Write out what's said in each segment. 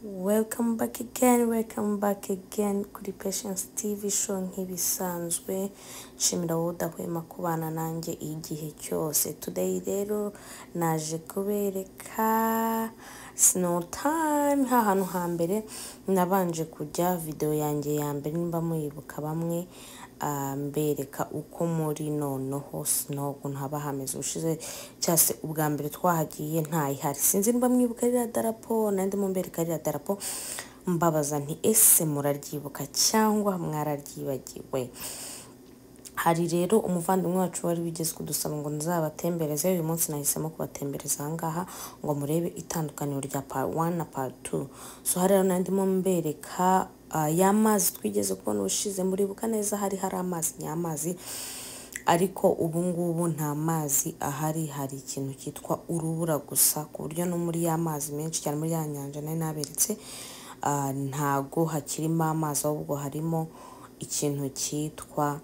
Welcome back again kuri Patience TV show nk'ibisanzwe. Nshimira wowe udahwema kubana nanjye igihe cyose. Today rero naje kubereka snow time. Hantu hambere nabanje kujya video yanjye ya mbere nimba muyibuka bamwe mbereka uko muri noneho snow ntaba hameze ushize cyase ubwa mbere twahagiye ntayihari. Sinzi nimba mwibuka rya darapo nandi mu mbereka rya darapo, mbabaza nti ese muraryibuka cyangwa mwararyibagiwe. Hari rero umuvandimwe wacu wari wigeze kudusaba ngo nzabatembereze. Uyu munsi nahisemo kubatembereza ahangaha ngo murebe itandukaniro rya part 1 na part 2. So hari rero nandimo mbereka y'amazi twigeze kubona ushize, muribuka neza hari amazi nyamazi, ariko ubu ngubu nta mazi ahari. Hari ikintu cyitwa urubura gusa, ku buryo no muri y'amazi menshi cyane muri ya nyanja nari naberetse ntago hakirimo amazi, ahubwo harimo ikintu cyitwa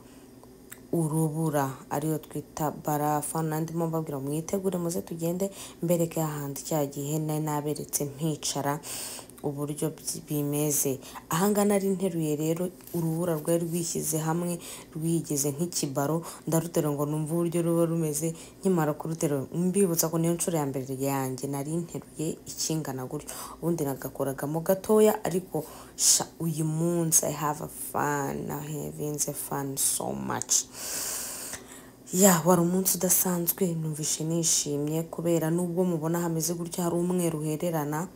urubura ariyo twita barafu. Nandimo mbabwira mwitegure muze tugende mbereke ahandi cya gihe nari naberetse mpicara uburyo bimeze. Ahangana ari nteruye rero urubura rwari rwishyize hamwe rwigeze nk'ikibaro, ndarutera ngo numva uburyo ruba rumeze. Nkimara kurutera mbibutsa ko niyo nshuro ya mbere yanjye nari nteruye ikingana gutyo, ubundi nagakoragamo gatoya, ariko uyu munsi I have a fun, I have fun so much. Wari umunsi udasanzwe, numvishe nishimye kubera nubwo mubona hameze gutya hari umweru uhererana,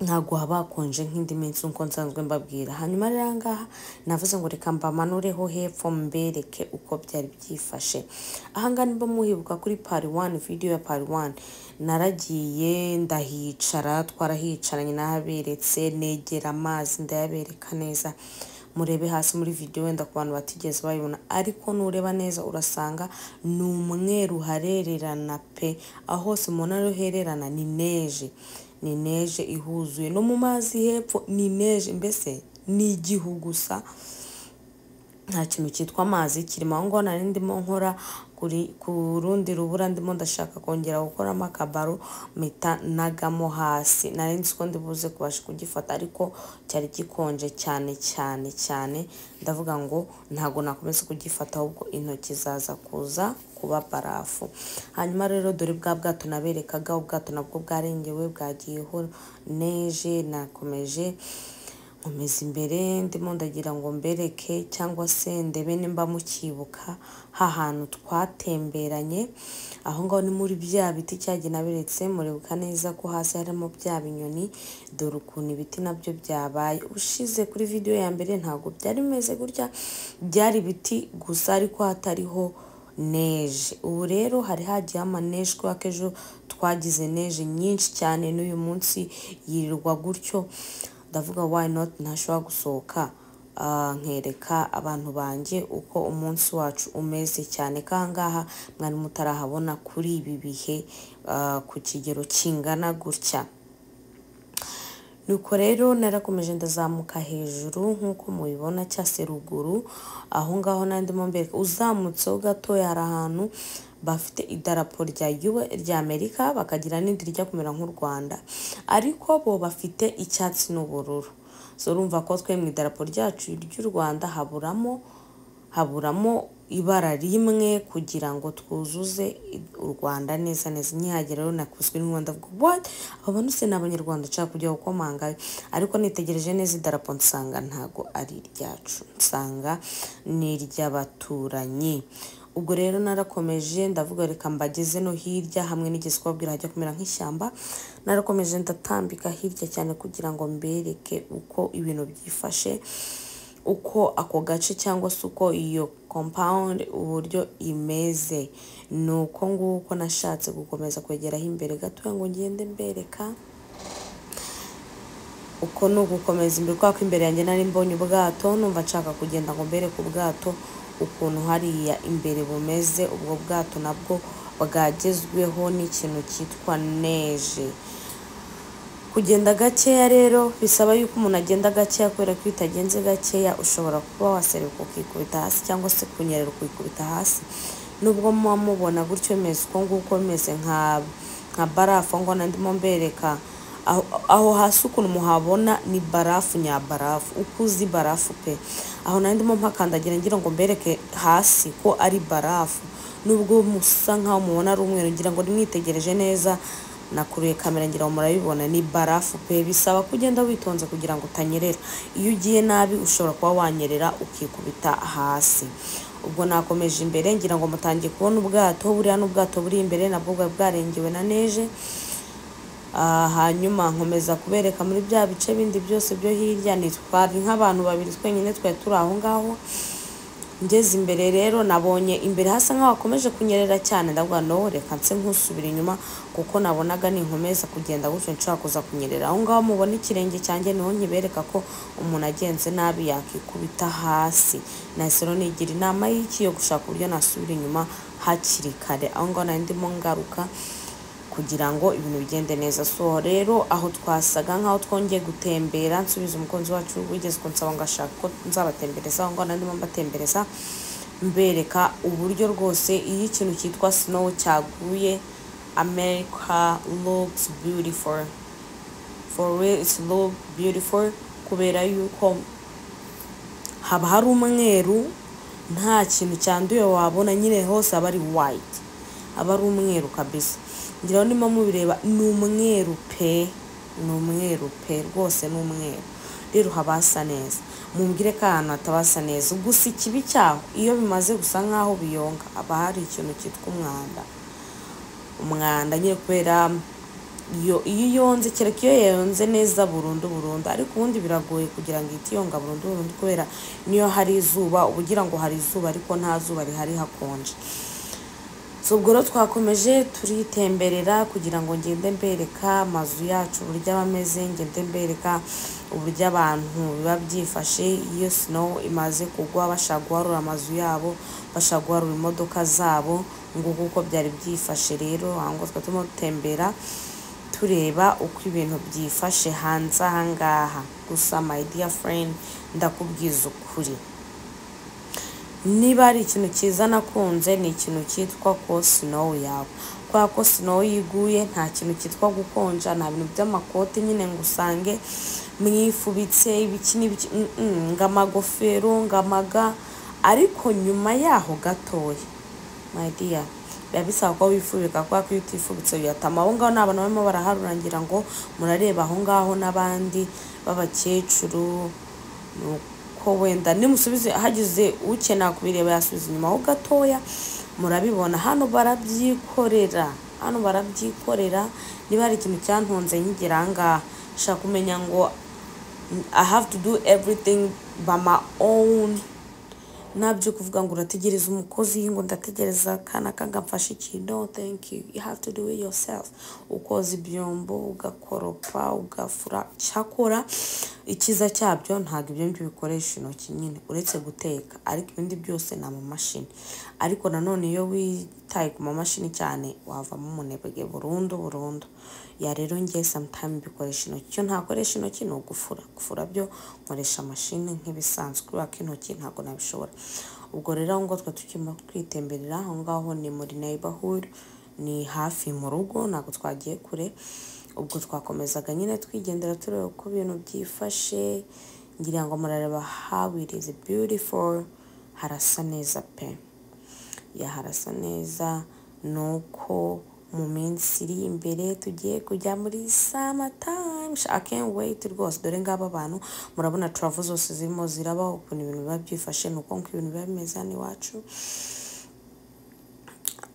ntago habakonje nk'indi minsi uko nsanzwe mbabwira. Hanyuma rero ngaha navuze ngo reka mbamanureho hepfo mbereke uko byari byifashe. Ahangana nimba muhibuka kuri part 1, video ya part 1 naragiye ndahicara, twarahicaranye nahaberetse, negera amazi ndayabereka neza. Murebe hasi muri video wenda ku bantu batigeze bayibona, ariko nureba neza urasanga n'umweru harererana pe. Aho hose mubona rero hererana ni neje ihuzuye, no mu mazi hepfo ni neje, mbese ni igihu gusa, nta kintu cyitwa amazi kirimo. Aho ngo nari ndimo nkora ku rundi rubura, ndimo ndashaka kongera gukoramo akabaro mita nagamo hasi. Nari nzi ko ndibuze kubasha kugifata, ariko cyari gikonje cyane. Ndavuga ngo ntago nakomeza kugifata, ahubwo intoki zaza kuza kuba barafu. Hanyuma rero dore bwa bwato naberekaga, ubwato nabwo bwarengewe bwagiyeho neje. Nakomeje nkomeza imbere ndimo ndagira ngo mbereke cyangwa se ndebe nimba mukibuka hantu twatemberanye. Aho ngaho ni muri bya biti cyagiye naberetse, muribuka neza ko hasi harimo bya binyoni. Dore ukuntu ibiti nabyo byabaye ushize kuri video ya mbere, ntago byari bimeze gutya, byari biti gusa ariko hatariho neje. Ubu rero hari hagiye amaneje, kwa kejo twagize neje nyinshi cyane, n'uyu munsi yirirwa gutyo. Ndavuga why not ntashobora gusohoka nkereka abantu banjye uko umunsi wacu umeze, cyane kangaha mwari mutarahabona kuri ibi bihe ku kigero kingana gutya. Nuko rero narakomeje ndazamuka hejuru nk'uko mubibona cyase ruguru. Aho ngaho nandimo mbereka uzamutseho gatoya hari ahantu bafite idarapo rya Amerika, bakagira n'indi rijya kumera nk'u Rwanda, ariko bo bafite icyatsi n'ubururu. So urumva ko twe mu idarapo ryacu ry'u Rwanda haburamo ibara rimwe kugira ngo twuzuze u Rwanda neza. Nyihagera rero nakubiswe n'Rwanda, what abantu se n'abanyarwanda nshaka kujya gukomanga, ariko nitegereje neza idarapo nsanga ntago ari ryacu, nsanga ni iry'abaturanyi. Ubwo rero narakomeje ndavuga reka mbageze no hirya, hamwe n'igeze kubabwira hajya kumera nk'ishyamba. Narakomeje ndatambika hirya cyane kugira ngo mbereke uko ibintu byifashe, uko ako gace cyangwa se uko iyo compound uburyo imeze. Nuko nguko nashatse gukomeza kwegeraho imbere gato ngo ngende mbereka uko no gukomeza imbere, kwa imbere yanjye nari mbonye ubwato, numva nshaka kugenda ngo mbereke ubwato ukuntu hariya imbere bumeze. Ubwo bwato nabwo bwagezweho n'ikintu cyitwa neje. Kugenda gakeya rero bisaba yuko umuntu agenda gakeya, kubera ko itagenze gakeya ushobora kuba waseruka ukikubita hasi cyangwa se kunyerera ukikubita hasi. Nubwo muba mubona gutyo bimeze uko nguko, bimeze nka barafu ngo nandimo mbereka aho hasi ukuntu muhabona ni barafu nyabarafu, ukuzi barafu pe. Aho nandi mo mpakandagira ngira ngo mbereke hasi ko ari barafu, nubwo musa nkaho mubona ari umweru, ngira ngo nimwitegereje neza nakuruye kamera ngira ngo murabibona ni barafu pe. Bisaba kugenda witonze kugira ngo utanyerera, iyo ugiye nabi ushobora kuba wanyerera ukikubita hasi. Ubwo nakomeje imbere ngira ngo mutangiye kubona ubwato, buriya n'ubwato buri imbere nabwo bwarengewe na neje. Hanyuma nkomeza kubereka muri bya bice bindi byose byo hirya, twari nk'abantu babiri twenyine twari turi aho ngaho. Ngeze imbere rero nabonye imbere hasa nkaho hakomeje kunyerera cyane, ndavuga no reka nse nkusubira inyuma kuko nabonaga ninkomeza kugenda gutyo nshaka kuza kunyerera. Aho ngaho mubona ikirenge cyanjye niho nkibereka ko umuntu agenze nabi yakikubita hasi. Nahise rero nigira inama y'iki yo gushaka uburyo nasubira inyuma hakiri kare. Aho ngaho nari ndimo ngaruka kugira ngo ibintu bigende neza. So rero aho twasaga nkaho twongeye gutembera, nsubiza umukunzi wacu wigeze kunsaba ngo ashaka ko nzabatembereza. Aho ngaho ndimo mbatembereza mbereka uburyo rwose iyo ikintu cyitwa snow cyaguye, America looks beautiful, for real it's look beautiful, kubera yuko haba hari umweru, nta kintu cyanduye wabona, nyine hose aba ari white, aba ari umweru kabisa. Ngira ngo ndimo mubireba ni umweru pe, ni umweru pe rwose, ni umweru. Rero habasa neza, mumbwire ko ahantu hatabasa neza. Gusa ikibi cyaho iyo bimaze gusa nkaho biyonga, aba hari ikintu cyitwa umwanda nyine, kubera iyo yonze, kereka iyo yonze neza burundu, ariko ubundi biragoye kugira ngo ihite yonga burundu, kubera niyo hari izuba ubugira ngo hari izuba ariko nta zuba rihari, hakonje. So ubwo rero twakomeje turitemberera kugira ngo ngende mbereka amazu yacu uburyo aba ameze, ngende mbereka uburyo abantu biba byifashe iyo snow imaze kugwa, bashaka guharura amazu yabo, bashaka guharura imodoka zabo, ngo kuko byari byifashe. Rero ahango twatuma dutembera tureba uko ibintu byifashe hanze ahangaha. Gusa my dear friend, ndakubwiza ukuri, niba ari ikintu cyiza nakunze ni ikintu cyitwa ko snow yawe, kwa ko snow yiguye nta kintu cyitwa gukonja, nta bintu by'amakoti nyine ngo usange mwifubitse ibiki n'ibiki, ngamagofero ngamaga. Ariko nyuma yaho gatoya my dear, biba bisaba ko wifubika, kwa ko iyo utifubitse yatama. Aho ngaho n'abantu barimo baraharurangira ngo murareba aho ngaho n'abandi b'abakecuru, ko wenda nimusubize hagize ukenera kubireba yasubiza inyuma ho gatoya. Murabibona hano barabyikorera, niba hari ikintu cyantunze nkigera ahangaha shaka kumenya ngo I have to do everything by my own. Nabyo kuvuga ngo urategereza umukozi, ngo ndategereza kana kangafasha iki, no thank you, you have to do it yourself. Ukoza ibyombo, ugakoropa, ugafura. Cyakora ikiza cyabyo ntabwo ibyo ngibyo bikoresha intoki nyine uretse guteka, ariko ibindi byose ni amamashini. Ariko nanone iyo witaye ku mamashini cyane wavamo umunebwe burundu. Ya rero ngiye sometimes bikoresha intoki. Icyo ntakoresha intoki ni gufura byo nkoresha mashini nk'ibisanzwe, kubera ko intoki ntabwo nabishobora. Ubwo rero aho ngo tukimo twitemberera aho ngaho ni muri neighborhood, ni hafi mu rugo, ntabwo twagiye kure. Ubwo twakomezaga nyine twigendera tureba uko ibintu byifashe. Ngira ngo murareba how it is beautiful, harasa neza pe, ya harasa neza. Nuko mu minsi iri imbere tugiye kujya muri summer time, I can't wait rwose. Dore ngaba abantu murabona travel zose zirimo zirabaho, ukuntu ibintu biba byifashe, nuko ibintu biba bimeze hano iwacu.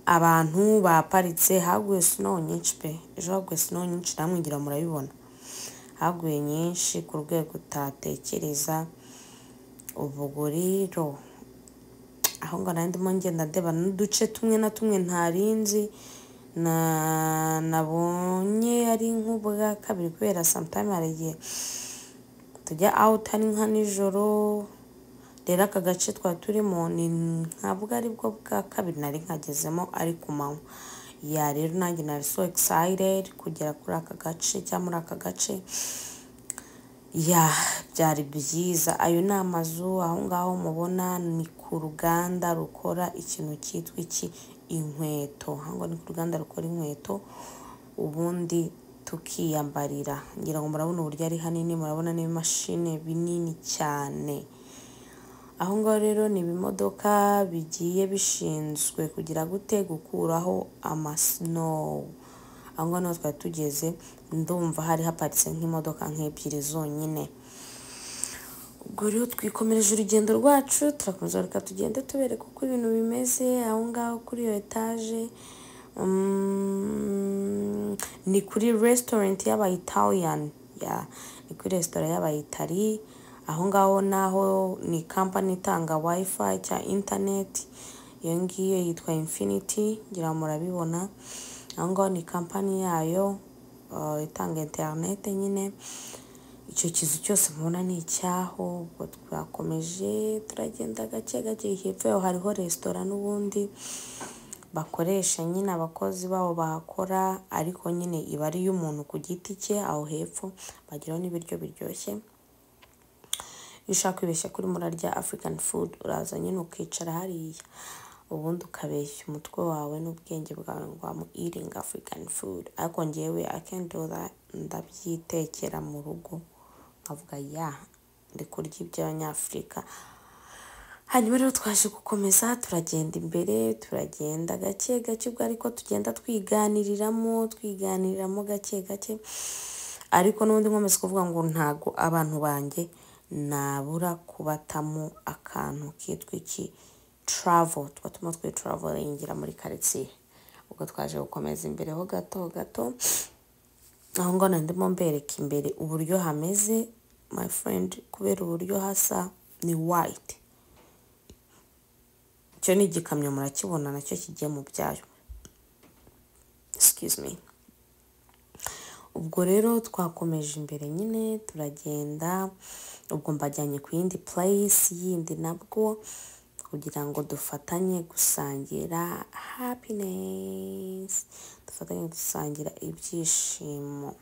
Abantu baparitse, haguye snow nyinshi pe, ejo haguye snow nyinshi, namwe ngira murabibona, haguye nyinshi ku rwego utatekereza. Ubwo rero aho ngo ndimo ngenda ndeba n'uduce tumwe na tumwe ntarinzi, nabonye ari nk'ubwa kabiri, kubera sometime harigiye tujya out ari nka nijoro. Rero aka gace twa turimo ni ntabwo ari bwo bwa kabiri nari nkagezemo, ari ku manywa. Ya rero nanjye nari so excited kugera kuri aka gace cyangwa muri aka gace. Ya byari byiza. Ayo ni amazu aho ngaho mubona, ni ku ruganda rukora ikintu cyitwa inkweto. Hango ni ku ruganda rukora inkweto, ubundi tukiyambarira. Ngira ngo murabona uburyo ari hanini, murabona n'ibimashini binini cyane. Aho ngaho rero ni ibimodoka bigiye bishinzwe kugira gute gukuraho snow. Aho ngaho niho twari tugeze, ndumva hari haparitse nk'imodoka nk'ebyiri zonyine. Ubwo rero twikomereje urugendo rwacu, turakomeza reka tugende tubereka uko ibintu bimeze aho ngaho kuri iyo etaje. Ni kuri restaurant y'aba-Italian, ni kuri restaurant y'aba-Itali. Aho ngaho naho ni company itanga wifi cya internet, iyo ngiyo yitwa Infinity, ngira murabibona. Aho ngaho ni company yayo itanga internet nyine. Icyo kizu cyose mubona ni icyaho. Ubwo twakomeje turagenda gake gake, hepfo yaho hariho restaurant n'ubundi bakoresha nyine abakozi babo bahakora, ariko nyine iba ari y'umuntu ku giti cye. Aho hepfo bagiraho n'ibiryo biryoshye. Iyo ushaka kwibeshya kuri murarya African food, uraza nyine ukicara hariya, ubundi ukabeshya umutwe wawe n'ubwenge bwawe ngo I'm eating African food. Ariko njyewe I can't do that, ndabyitekera mu rugo nkavuga ndi kurya iby'Abanyafurika. Hanyuma rero twaje gukomeza turagenda imbere, turagenda gake gake, ubwo ariko tugenda twiganiriramo gake gake. Ariko n'ubundi nkomeza kuvuga ngo ntago abantu banjye nabura kubatamo akantu kitwa iki travel, twatuma travelingira muri quartier. Ubwo twaje gukomeza imbere ho gato aho ngo ndimo mbereka imbere uburyo hameze my friend, kubera uburyo hasa ni white. Cyo ni igikamyo murakibona nacyo kigiye mu byayo, excuse me. Ubwo rero twakomeje imbere nyine turagenda, ubwo mbajyanye ku yindi place yindi nabwo kugira ngo dufatanye gusangira happiness, dufatanye gusangira ibyishimo.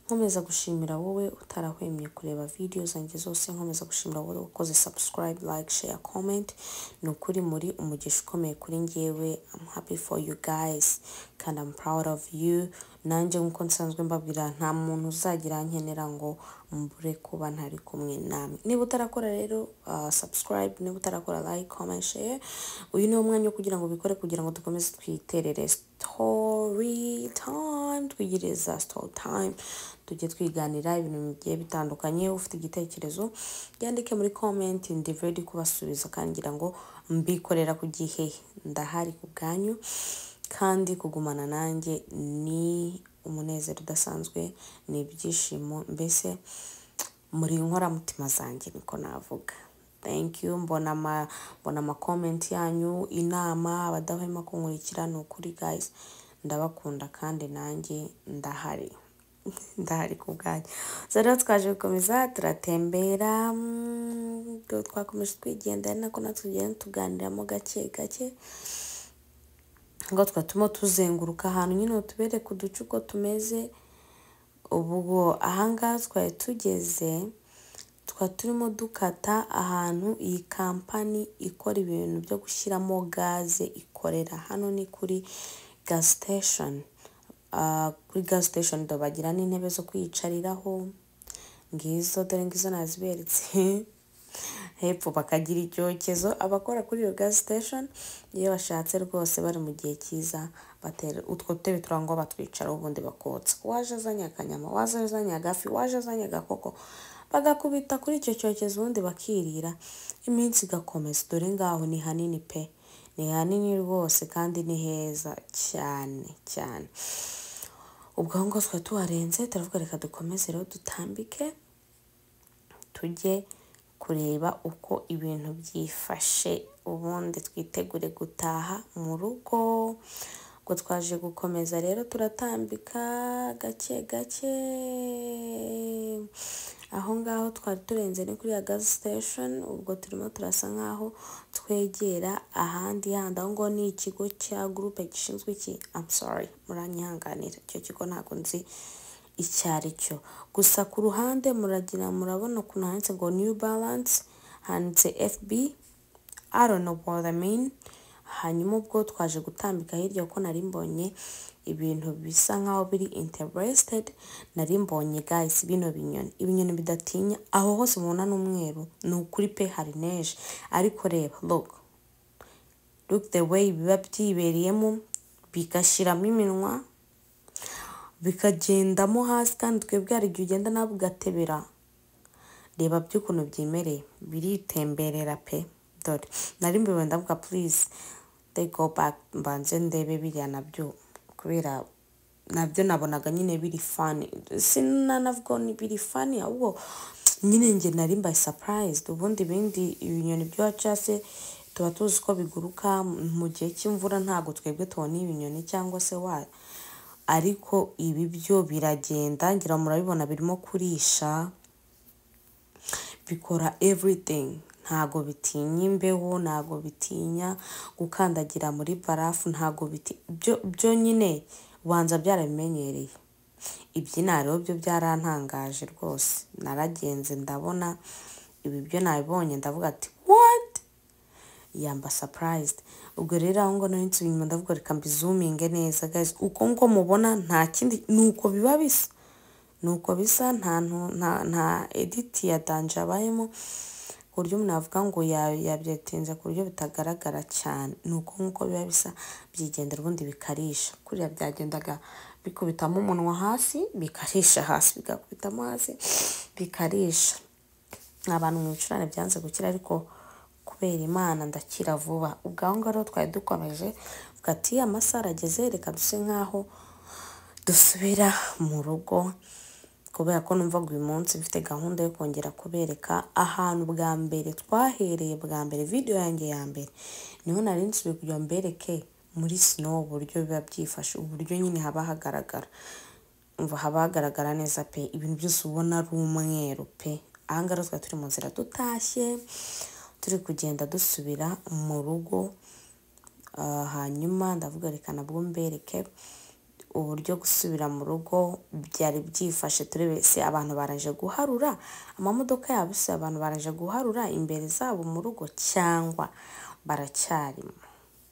Nkomeza gushimira wowe utarahwemye kureba video zanjye zose, nkomeza gushimira wowe ukoze subscribe, like, share, comment. Ni ukuri muri umugisha ukomeye kuri njyewe. I'm happy for you guys and I'm proud of you. Nanjye nkuko nsanzwe mbabwira, nta muntu uzagira nkenera ngo mbure kuba ntari kumwe namwe. Niba utarakora rero subscribe, niba utarakora like, comment, share, uyu ni umwanya kugira ngo bikore, kugira ngo dukomeze twiterere story time, twigiriza story time, tujye twiganira ibintu bigiye bitandukanye. Ufite igitekerezo yandike muri comment, ndi ready kubasubiza kandi ngira ngo mbikorera ku gihe. Ndahari ku bwanyu kandi kugumana nanjye ni umunezero udasanzwe, ni ibyishimo, mbese muri inkoramutima zanjye niko navuga. Thank you. Mbona ama comment yanyu, inama, abadahwema kunkurikira. Ni ukuri guys, ndabakunda kandi nanjye ndahari ku bwanyu. So rero twaje gukomeza turatembera, twakomeje twigenda, nako natugenda tuganiramo gake gake. Ngo twatuma tuzenguruka ahantu nyine tubereka uduce uko tumeze. Ubwo ahangaha twari tugeze, turimo dukata ahantu iyi company ikora ibintu byo gushyiramo gaze ikorera. Hano ni kuri gas station. Kuri gas station bagira n'intebe zo kwiyicariraho, ngizo dore ngizo naziberetse. Hepfo bakagira icyokezo. Abakora kuri iyo gas station iyo bashatse rwose bari mu gihe cyiza, batera utwo tebe turango batwicara ubundi bakotsa. Waje azanye akanyama, waje azanye agafi, waje azanye agakoko, bagakubita kuri icyo cyokezo ubundi bakirira, iminsi igakomeza. Dore ngaho ni hanini pe, ni hanini rwose kandi ni heza cyane cyane. Ubwo ngo twa tuharenze, turavuga reka dukomeze rero dutambike tujye kureba uko ibintu byifashe, ubundi twitegure gutaha mu rugo. Ubwo twaje gukomeza rero turatambika gake gake. Aho ngaho twari turenze ni kuri ya gas station. Ubwo turimo turasa nkaho twegera ahandi handi. Aho ngo ni ikigo cya groupe gishinzwe iki, I'm sorry, muranyihanganira, icyo kigo ntabwo nzi icyari cyo. Gusa ku ruhande murabona ukuntu handitse ngo New Balance, handitse FB, I don't know what I mean. hanyuma ubwo twaje gutambika hirya ko nari mbonye ibintu bisa nkaho biri interested, nari mbonye guys bino ibinyoni bidatinya, aho hose mubona n'umweru ni ukuri pe hari neje, ariko reba look the way biba byibereyemo, bigashiramo iminwa bikagendamo hasi, kandi twebwe hari igihe ugenda nawe ugatebera. Reba by'ukuntu byimereye, biritemberera pe. Dore nari mbiwe ndavuga please they go back mbanze ndebe biriya nabyo, kubera nabyo nabonaga nyine biri funny. Sinanavuga ni biri funny, ahubwo nyine nge nari mbaye surprised. Ubundi ibindi ibinyoni byacu se tuba tuzi ko biguruka mu gihe cy'imvura, ntago twebwe tubona ibinyoni cyangwa se ariko ibi byo biragenda, ngira murabibona birimo kurisha, bikora everything. Ntago bitinya imbeho, ntago bitinya gukandagira muri barafu, ntago byo nyine ubanza byarabimenyereye. Ibyinaro byo byarantangaje rwose, naragenze ndabona ibi byo nabibonye ndavuga ati what, yamba surprised. Ubwo rero aho ngo nari nsubiye ndavuga reka mbizuminge neza guys, uko ngo mubona nta kindi nuko biba bisa, nuko bisa, nta edit ya danje abayemo ku buryo umuntu avuga ngo yabyetinze ku buryo bitagaragara cyane. Nuko nkuko biba bisa byigendera, ubundi bikarisha. Kuriya byagendaga bikubitamo umunwa hasi, bikarisha hasi, bigakubitamo hasi, bikarisha. Abantu mu bicurane byanze gukira, ariko kubera Imana ndakira vuba. Ubwo ngaho twari dukomeje ati amasaha arageze, reka duse nkaho dusubira mu rugo, kubera ko numvaga uyu munsi mfite gahunda yo kongera kubereka ahantu bwa mbere twahereye. Bwa mbere video yanjye ya mbere niho nari nsubiye kugira mbereke muri snow uburyo biba byifashe, uburyo nyine haba hagaragara, umva haba hagaragara neza pe, ibintu byose ubona ari umweru pe. Ahangaha twari turi mu nzira dutashye, turi kugenda dusubira mu rugo. Hanyuma ndavuga reka nabwo mbereke uburyo gusubira mu rugo byari byifashe. Turi wese abantu baraje guharura amamodoka yabo, se abantu baraje guharura imbere zabo mu rugo cyangwa baracyarimo,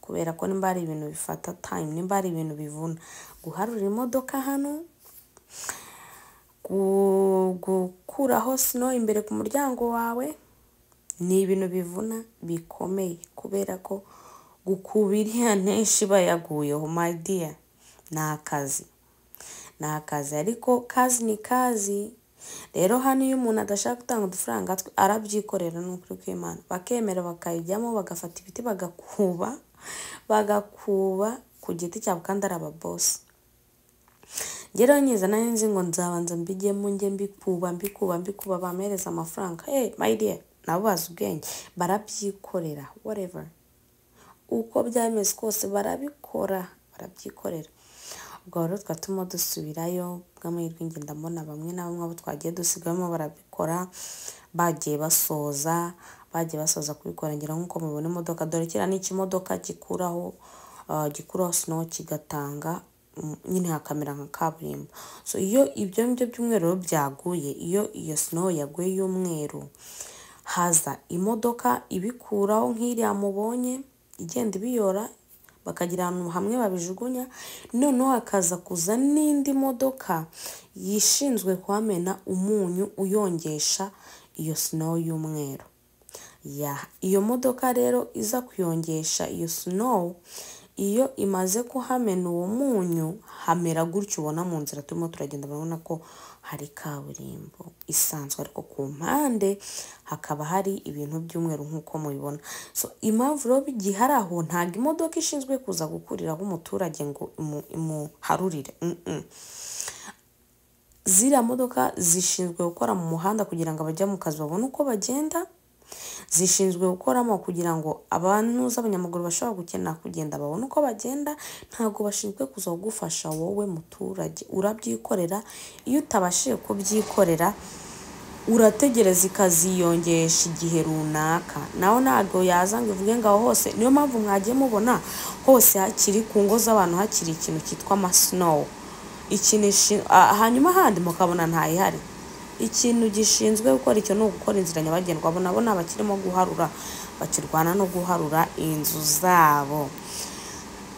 kubera ko nimba ari ibintu bifata time, nimba ari ibintu bivuna guharura imodoka hano, gukuraho snow imbere ku muryango wawe, ni ibintu bivuna bikomeye, kubera ko gukubiriya neshi bayaguyeho my dear ni akazi, ariko kazi ni kazi. Rero hano iyo umuntu adashaka gutanga udufaranga arabyikorera n'ukuri kw'Imana, bakemera bakayijyamo, bagafata ibiti bagakuba ku giti cyabo, kandi ari ababosi. Ngero nyiza nari nzi ngo nzabanza mbijyemo njye mbikuba bamereza amafaranga. My dear, nabo bazi ubwenge, barabyikorera whatever, uko byameze kose barabyikorera. Ubwo rero twatuma dusubirayo bw'amahirwe, nge ndabona bamwe na bamwe abo twagiye dusigamo barabikora, bagiye basoza kubikora. Ngira nkuko mubona imodoka, dore kira ni ikimodoka gikuraho snow kigatanga nyine hakamera nka kaburimbo. So iyo ibyo by'umweru byaguye, iyo snow yaguye y'umweru, haza imodoka ibikuraho nk'iriya mubonye igenda ibiyora, bakagira ahantu hamwe babijugunya, noneho hakaza kuza n'indi modoka yishinzwe kuhamena umunyu uyongesha iyo snow y'umweru. Iyo modoka rero iza kuyongesha iyo snow, iyo imaze kuhamena uwo munyu, hamera gutyo ubona mu nzira turimo turagenda, babona ko hari kaburimbo isanzwe, ariko ku mpande hakaba hari ibintu by'umweru nk'uko mubibona. So impamvu rero bigihari aho, ntabwo imodoka ishinzwe kuza gukuriraho umuturage ngo imuharurire. Ziriya modoka zishinzwe gukora mu muhanda kugira ngo abajya mu kazi babone uko bagenda, zishinzwe gukoramo kugira ngo abantu z'abanyamaguru bashobora gukenera kugenda babone uko bagenda. Ntabwo bashinzwe kuza kugufasha wowe muturage, urabyikorera. Iyo utabashije kubyikorera, urategereza ikaziyongesha igihe runaka, naho ntabwo yaza ngo ivuge ngaho hose. Niyo mpamvu mwagiye mubona hose hakiri ku ngo z'abantu hakiri ikintu cyitwa ama snow, hanyuma handi mukabona ntayihari. ikintu gishinzwe gukora icyo no gukora inzira nyabagendwa. Abona bakirimo guharura, bakirwana no guharura inzu zabo.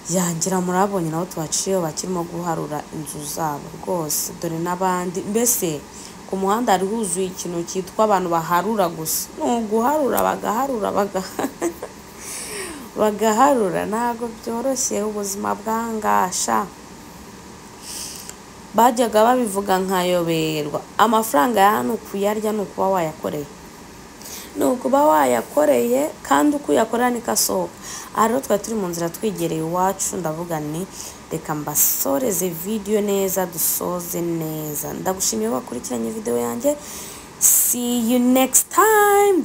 Yangira murabonye naho tubaciye bakirimo guharura inzu zabo rwose. Dore n'abandi mbese ku muhanda hari huzuye ikintu cyitwa abantu baharura gusa. No guharura bagaharura ntago byoroshye ubuzima bwangasha. Bajyaga babivuga nkayoberwa. Amafaranga ya hano kuyarya no kuba wayakoreye. No kuba wayakoreye kandi uko uyakorera nikasohoka. Rero twari turi mu nzira twigereye iwacu, ndavuga ni reka mbasoreze video neza dusoze neza. Ndagushimiye wakurikiranye video yanjye. See you next time.